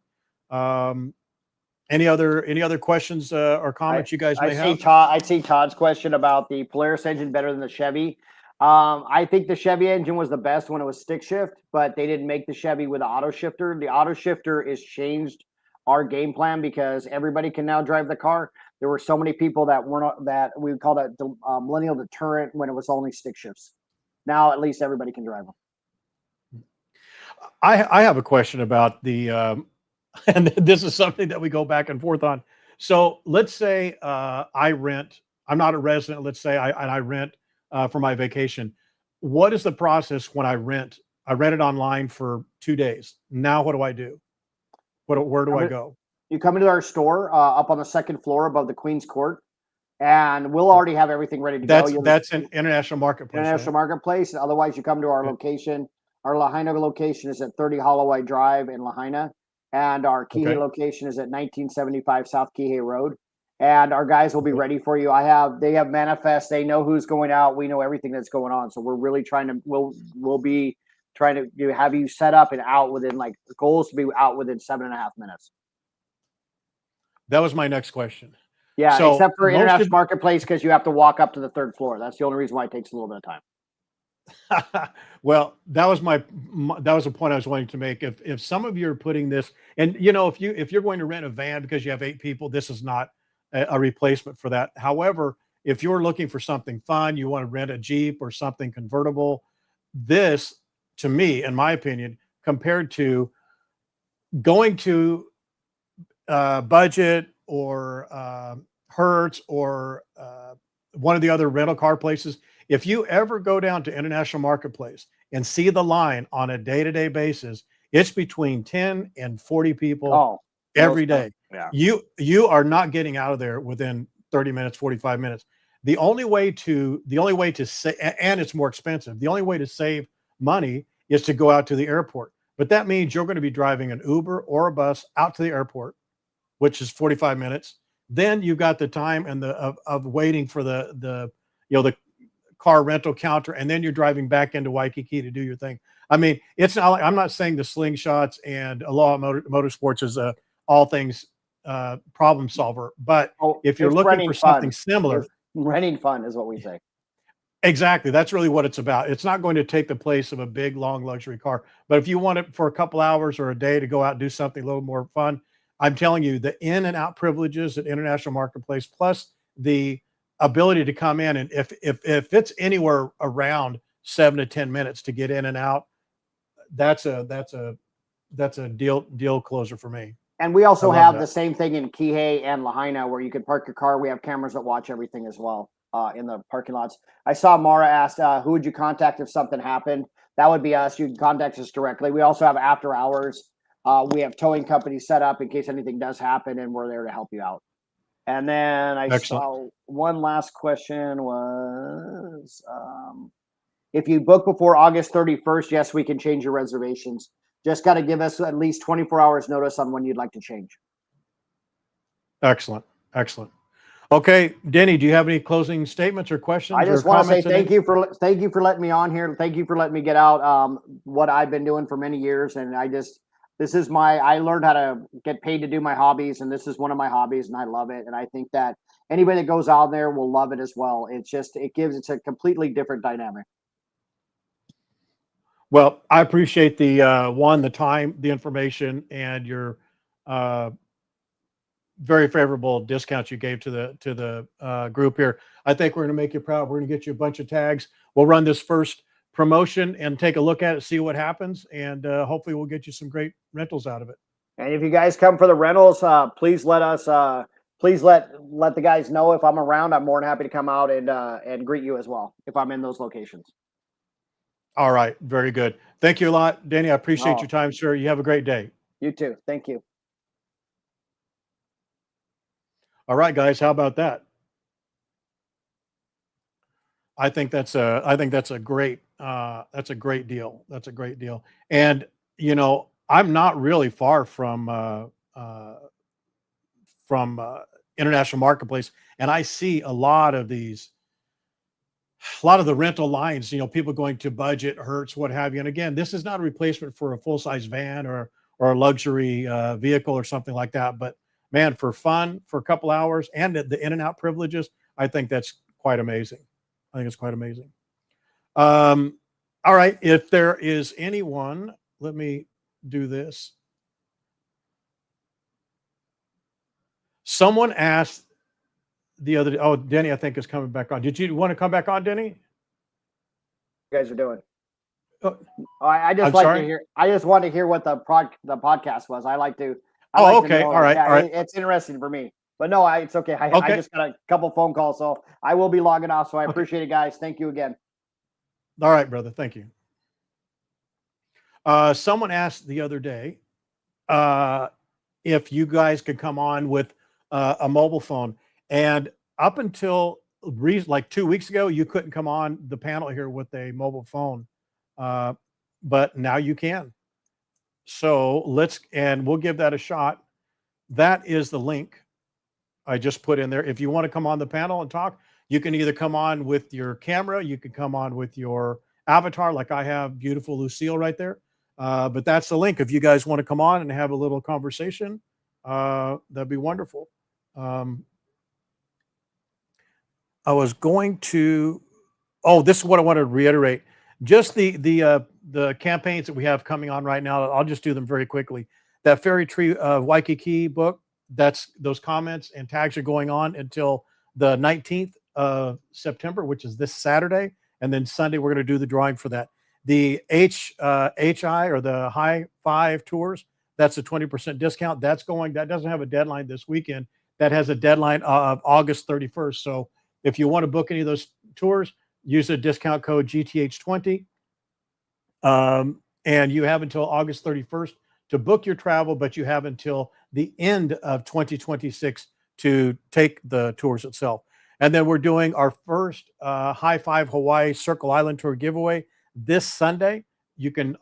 Any other questions or comments you guys may have? I see Todd's question about the Polaris engine better than the Chevy. I think the Chevy engine was the best when it was stick shift, but they didn't make the Chevy with the auto shifter. The auto shifter is changed our game plan because everybody can now drive the car. There were so many people that were not that we would call that the millennial deterrent when it was only stick shifts. Now at least everybody can drive them. I have a question about the and this is something that we go back and forth on. So let's say I'm not a resident. Let's say I rent for my vacation. What is the process when I rent? I rent it online for 2 days. Now what do I do? Where do I go? You come into our store up on the second floor above the Queen's Court, and we'll already have everything ready to go. That's an international marketplace. International Right? Marketplace. Otherwise, you come to our location. Our Lahaina location is at 30 Holloway Drive in Lahaina, and our Kihei location is at 1975 South Kihei Road. And our guys will be ready for you. They have manifests. They know who's going out. We know everything that's going on. So we're really we'll be trying to have you set up and out within the goal is to be out within 7.5 minutes. That was my next question. Yeah, so except for International Marketplace because you have to walk up to the third floor. That's the only reason why it takes a little bit of time. Well, that was a point I was wanting to make. If some of you are putting this, and if you're going to rent a van because you have 8 people, this is not a replacement for that. However, if you're looking for something fun, you want to rent a Jeep or something convertible, this, to me, in my opinion, compared to going to Budget or Hertz or one of the other rental car places, if you ever go down to International Marketplace and see the line on a day-to-day basis, it's between 10 and 40 people every day. Yeah. You are not getting out of there within 30 minutes, 45 minutes. The only way to save, and it's more expensive. The only way to save money is to go out to the airport. But that means you're going to be driving an Uber or a bus out to the airport, which is 45 minutes. Then you've got the time and of waiting for the car rental counter, and then you're driving back into Waikiki to do your thing. I mean, it's not like, I'm not saying the Slingshots and Aloha Motorsports is a all things problem solver, but if you're looking for something similar, renting fun is what we say. Exactly. That's really what it's about. It's not going to take the place of a big, long luxury car. But if you want it for a couple hours or a day to go out and do something a little more fun, I'm telling you, the in and out privileges at International Marketplace, plus the ability to come in, and if it's anywhere around 7 to 10 minutes to get in and out, that's a deal closer for me. And we also have the same thing in Kihei and Lahaina where you can park your car. We have cameras that watch everything as well in the parking lots. I saw Mara asked, who would you contact if something happened? That would be us. You can contact us directly. We also have after hours. We have towing companies set up in case anything does happen, and we're there to help you out. And then I saw one last question was, If you book before August 31st, yes, we can change your reservations. Just got to give us at least 24 hours notice on when you'd like to change. Excellent. Excellent. Okay, Denny, do you have any closing statements or questions? I just want to say thank you for letting me on here. Thank you for letting me get out what I've been doing for many years, and I learned how to get paid to do my hobbies, and this is one of my hobbies, and I love it. And I think that anybody that goes out there will love it as well. It's a completely different dynamic. Well, I appreciate the time, the information, and your very favorable discounts you gave to the group here. I think we're going to make you proud. We're going to get you a bunch of tags. We'll run this first promotion and take a look at it, see what happens, and hopefully we'll get you some great rentals out of it. And if you guys come for the rentals, please let us please let the guys know if I'm around. I'm more than happy to come out and greet you as well if I'm in those locations. All right, very good. Thank you a lot, Danny. I appreciate your time, sir. You have a great day. You too. Thank you. All right, guys, how about that? I think that's a great deal. That's a great deal. And you know, I'm not really far from international marketplace, and I see a lot of the rental lines. You know, people going to budget, Hertz, what have you. And again, this is not a replacement for a full size van or a luxury vehicle or something like that. But man, for fun, for a couple hours, and the in and out privileges, I think that's quite amazing. I think it's quite amazing. All right. If there is anyone, let me do this. Someone asked the other day, oh, Denny, I think is coming back on. Did you want to come back on, Denny? You guys are doing. Oh, I just like to hear. I just want to hear what the podcast was. I like to. Okay. All right. Yeah, all right. It's interesting for me. But no, it's okay. I just got a couple phone calls, so I will be logging off. So I appreciate it, guys. Thank you again. All right, brother. Thank you. Someone asked the other day if you guys could come on with a mobile phone, and up until like 2 weeks ago, you couldn't come on the panel here with a mobile phone, but now you can. So we'll give that a shot. That is the link I just put in there. If you want to come on the panel and talk, you can either come on with your camera, you can come on with your avatar, like I have beautiful Lucille right there. But that's the link. If you guys want to come on and have a little conversation, that'd be wonderful. I was going to, this is what I want to reiterate. Just the campaigns that we have coming on right now. I'll just do them very quickly. That Fairy Tree Waikiki book, those comments and tags are going on until the 19th of September, which is this Saturday. And then Sunday, we're going to do the drawing for that. The HI or the High Five tours, that's a 20% discount. That doesn't have a deadline this weekend. That has a deadline of August 31st. So if you want to book any of those tours, use the discount code GTH20. And you have until August 31st to book your travel, but you have until the end of 2026 to take the tours itself. And then we're doing our first High Five Hawaii Circle Island Tour giveaway this Sunday. You can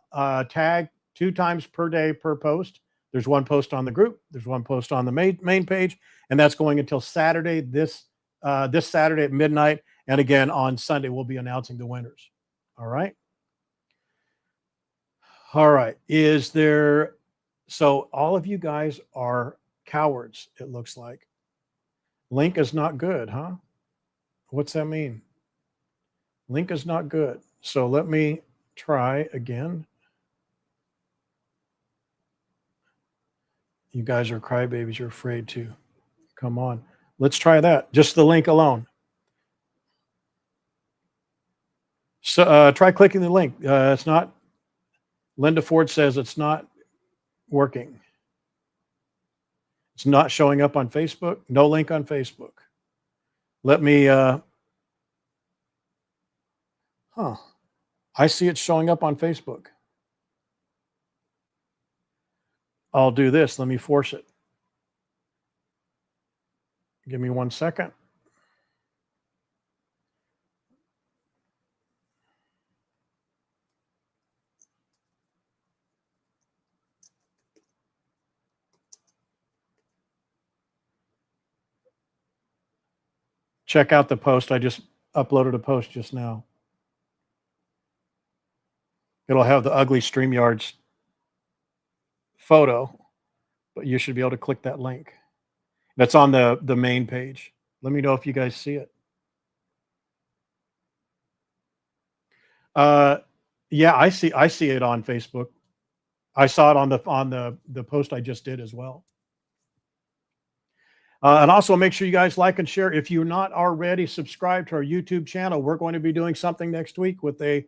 tag 2 times per day per post. There's one post on the group. There's one post on the main page. And that's going until Saturday, this Saturday at midnight. And again, on Sunday, we'll be announcing the winners. All right. All right. So all of you guys are cowards, it looks like. Link is not good, huh? What's that mean? Link is not good. So let me try again. You guys are crybabies. You're afraid to. Come on. Let's try that. Just the link alone. So try clicking the link. It's not. Linda Ford says it's not working. It's not showing up on Facebook. No link on Facebook. Let me. I see it showing up on Facebook. I'll do this. Let me force it. Give me 1 second. check out the post. I just uploaded a post just now. It'll have the ugly StreamYards photo, but you should be able to click that link. That's on the main page. Let me know if you guys see it. Yeah, I see it on Facebook. I saw it on the post I just did as well. And also make sure you guys like and share. If you're not already subscribed to our YouTube channel, we're going to be doing something next week with a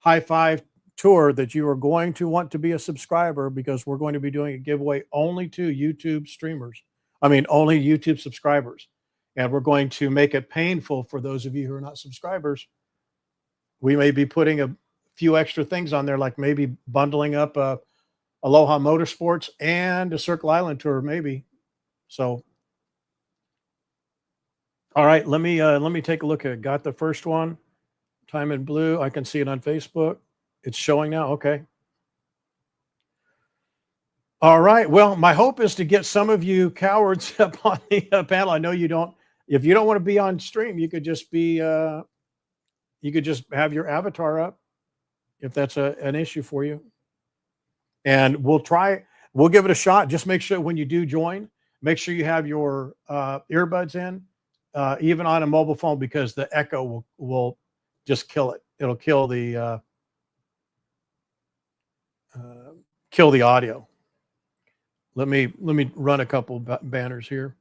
high five tour that you are going to want to be a subscriber, because we're going to be doing a giveaway only to YouTube streamers. I mean, only YouTube subscribers. And we're going to make it painful for those of you who are not subscribers. We may be putting a few extra things on there, like maybe bundling up Aloha Motorsports and a Circle Island tour, maybe. So, all right, let me take a look at it. Got the first one, Time in Blue. I can see it on Facebook. It's showing now. Okay. All right. Well, my hope is to get some of you cowards up on the panel. I know you don't. If you don't want to be on stream, you could just be. You could just have your avatar up, if that's an issue for you. And we'll try. We'll give it a shot. Just make sure when you do join, make sure you have your earbuds in, even on a mobile phone, because the echo will just kill it. It'll kill the audio. Let me run a couple banners here.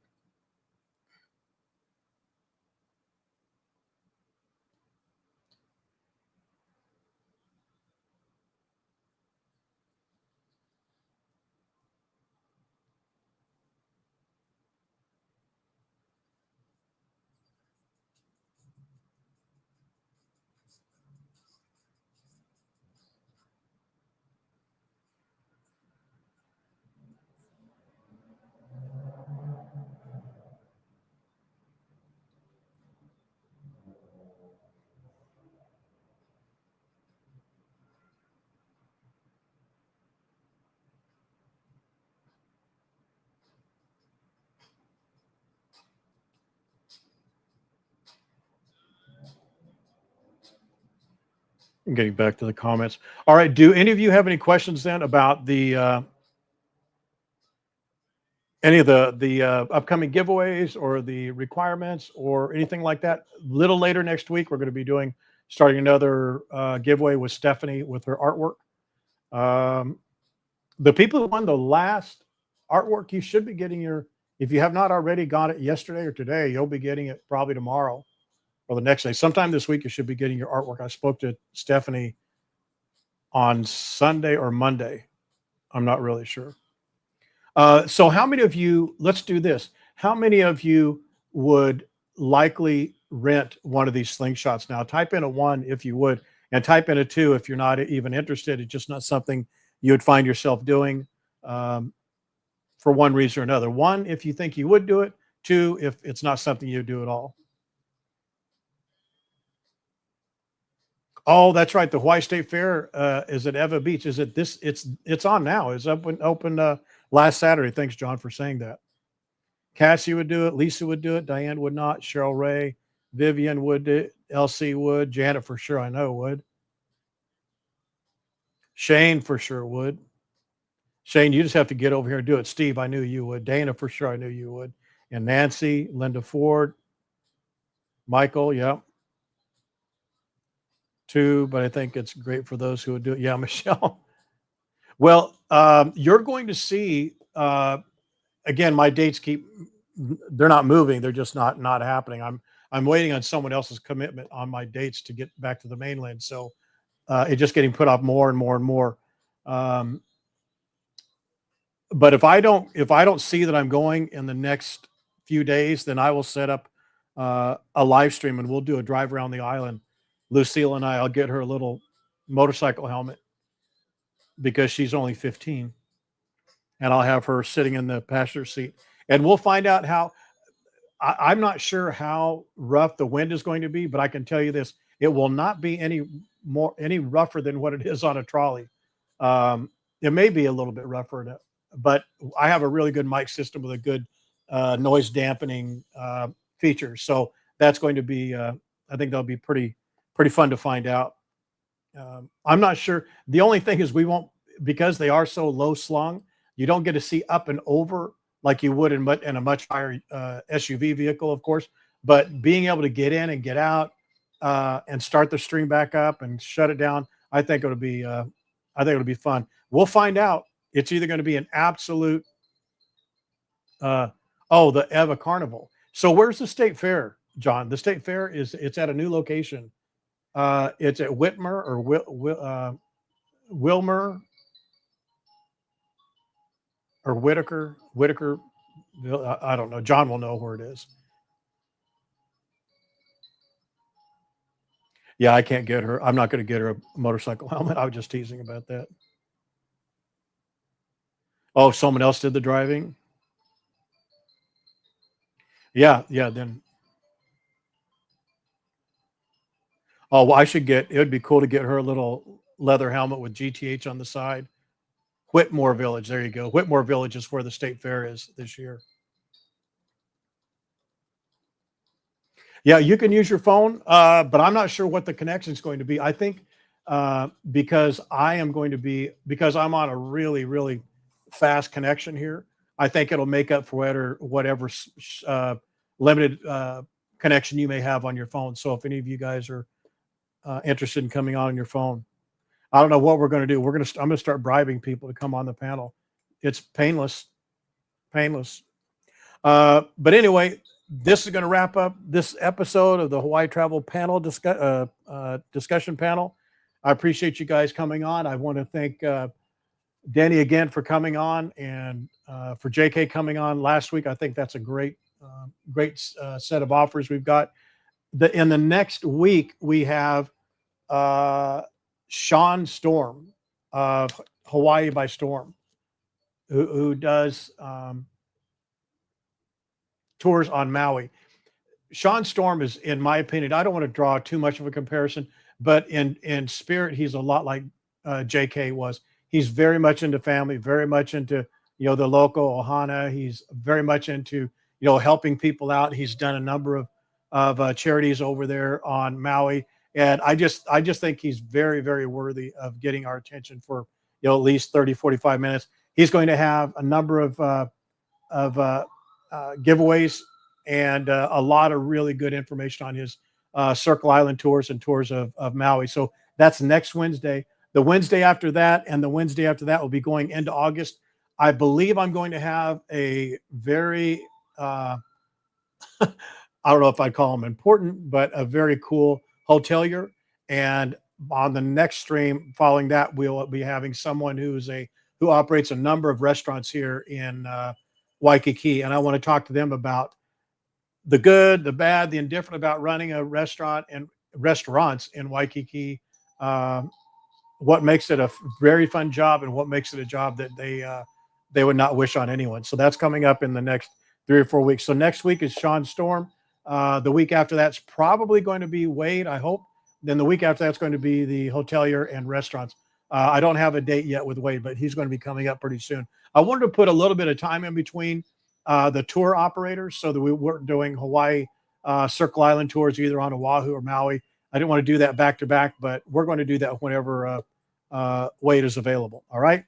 I'm getting back to the comments. All right. Do any of you have any questions then about the any of the upcoming giveaways or the requirements or anything like that? A little later next week, we're going to be starting another giveaway with Stephanie with her artwork. The people who won the last artwork, you should be getting if you have not already got it yesterday or today, you'll be getting it probably tomorrow or the next day. Sometime this week, you should be getting your artwork. I spoke to Stephanie on Sunday or Monday. I'm not really sure. So how many of you, let's do this. How many of you would likely rent one of these slingshots now? Type in a 1 if you would, and type in a 2 if you're not even interested. It's just not something you would find yourself doing for one reason or another. 1, if you think you would do it. 2, if it's not something you do at all. Oh, that's right. The Hawaii State Fair is at Eva Beach. Is it this? It's on now. It's open last Saturday. Thanks, John, for saying that. Cassie would do it. Lisa would do it. Diane would not. Cheryl Ray, Vivian would do it. Elsie would. Janet for sure, I know, would. Shane for sure would. Shane, you just have to get over here and do it. Steve, I knew you would. Dana for sure, I knew you would. And Nancy, Linda Ford, Michael, yeah. 2, but I think it's great for those who would do it. Yeah, Michelle. Well, you're going to see, again, my dates they're not moving. They're just not happening. I'm waiting on someone else's commitment on my dates to get back to the mainland. So it's just getting put off more and more and more. But if I don't see that I'm going in the next few days, then I will set up a live stream and we'll do a drive around the island. Lucille and I'll get her a little motorcycle helmet because she's only 15, and I'll have her sitting in the passenger seat, and we'll find out how. I'm not sure how rough the wind is going to be, but I can tell you this: it will not be any rougher than what it is on a trolley. It may be a little bit rougher, but I have a really good mic system with a good noise dampening feature, so that's going to be, I think that'll be pretty fun to find out. I'm not sure. The only thing is we won't, because they are so low slung, you don't get to see up and over like you would in a much higher SUV vehicle, of course. But being able to get in and get out and start the stream back up and shut it down, I think it'll be fun. We'll find out. It's either going to be an absolute the Eva Carnival. So where's the state fair, John? The state fair it's at a new location. It's at Whitmer or Wilmer or Whitaker. I don't know. John will know where it is. Yeah, I can't get her. I'm not going to get her a motorcycle helmet. I was just teasing about that. Oh, someone else did the driving. Yeah. Then. Oh, well, it would be cool to get her a little leather helmet with GTH on the side. Whitmore Village. There you go. Whitmore Village is where the state fair is this year. Yeah, you can use your phone, but I'm not sure what the connection is going to be. I think because I'm on a really, really fast connection here, I think it'll make up for whatever limited connection you may have on your phone. So if any of you guys are interested in coming on your phone, I don't know what we're going to do. I'm going to start bribing people to come on the panel. It's painless. But anyway, this is going to wrap up this episode of the Hawaii Travel Panel discussion panel. I appreciate you guys coming on. I want to thank Denny again for coming on, and for JK coming on last week. I think that's a great set of offers we've got. In the next week, we have Sean Storm of Hawaii by Storm, who does tours on Maui. Sean Storm is, in my opinion, I don't want to draw too much of a comparison, but in spirit, he's a lot like JK was. He's very much into family, very much into, the local ohana. He's very much into, helping people out. He's done a number of charities over there on Maui. And I just think he's very, very worthy of getting our attention for, at least 30, 45 minutes. He's going to have a number of giveaways and a lot of really good information on his Circle Island tours and tours of Maui. So that's next Wednesday. The Wednesday after that and the Wednesday after that will be going into August. I believe I'm going to have a very, I don't know if I'd call them important, but a very cool hotelier. And on the next stream following that, we'll be having someone who operates a number of restaurants here in Waikiki. And I want to talk to them about the good, the bad, the indifferent about running a restaurant and restaurants in Waikiki. What makes it a very fun job and what makes it a job that they would not wish on anyone. So that's coming up in the next 3 or 4 weeks. So next week is Sean Storm. The week after that's probably going to be Wade, I hope. Then the week after that's going to be the hotelier and restaurants. I don't have a date yet with Wade, but he's going to be coming up pretty soon. I wanted to put a little bit of time in between the tour operators so that we weren't doing Hawaii Circle Island tours either on Oahu or Maui. I didn't want to do that back to back, but we're going to do that whenever Wade is available. All right.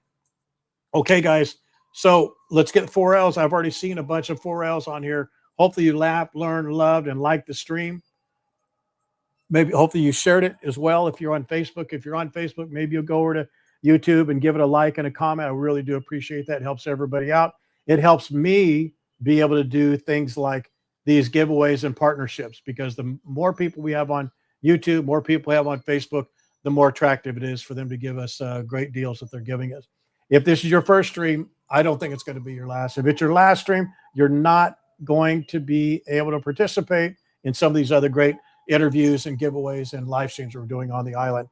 Okay, guys. So let's get 4Ls. I've already seen a bunch of 4Ls on here. Hopefully you laughed, learned, loved, and liked the stream. Hopefully you shared it as well. If you're on Facebook, maybe you'll go over to YouTube and give it a like and a comment. I really do appreciate that. It helps everybody out. It helps me be able to do things like these giveaways and partnerships, because the more people we have on YouTube, more people we have on Facebook, the more attractive it is for them to give us great deals that they're giving us. If this is your first stream, I don't think it's going to be your last. If it's your last stream, you're not going to be able to participate in some of these other great interviews and giveaways and live streams we're doing on the island.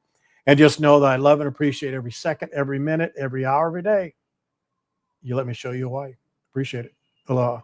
And just know that I love and appreciate every second, every minute, every hour, every day. You let me show you why. Appreciate it. Aloha.